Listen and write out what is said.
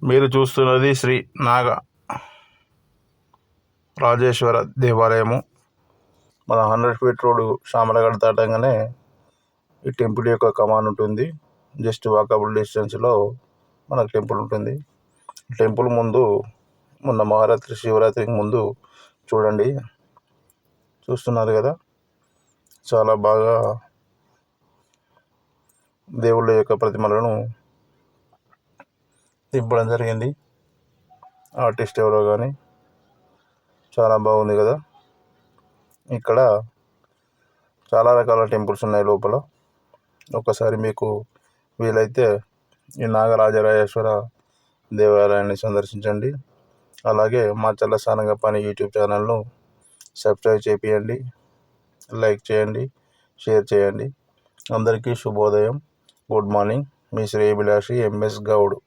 మీరు చూస్తున్నది శ్రీ నాగ రాజేశ్వర దేవాలయము. మన 100 ఫీట్ రోడ్డు శామలగడ దాటంగానే ఈ టెంపుల్ యొక్క కమాన్ ఉంటుంది. జస్ట్ వాకబుల్ డిస్టెన్స్లో మనకు టెంపుల్ ఉంటుంది. టెంపుల్ ముందు మొన్న మహారాత్రి శివరాత్రికి ముందు చూడండి, చూస్తున్నారు కదా, చాలా బాగా దేవుళ్ళ యొక్క ప్రతిమలను దింపడం జరిగింది. ఆర్టిస్ట్ ఎవరో కానీ చాలా బాగుంది కదా. ఇక్కడ చాలా రకాల టెంపుల్స్ ఉన్నాయి లోపల. ఒకసారి మీకు వీలైతే ఈ నాగరాజరాజేశ్వర దేవాలయాన్ని సందర్శించండి. అలాగే మా చల్లసానంగపాణి యూట్యూబ్ ఛానల్ను సబ్స్క్రైబ్ చేయండి, లైక్ చేయండి, షేర్ చేయండి. అందరికీ శుభోదయం, గుడ్ మార్నింగ్. మీ శ్రేయభిలాషి ఎంఎస్ గౌడ్.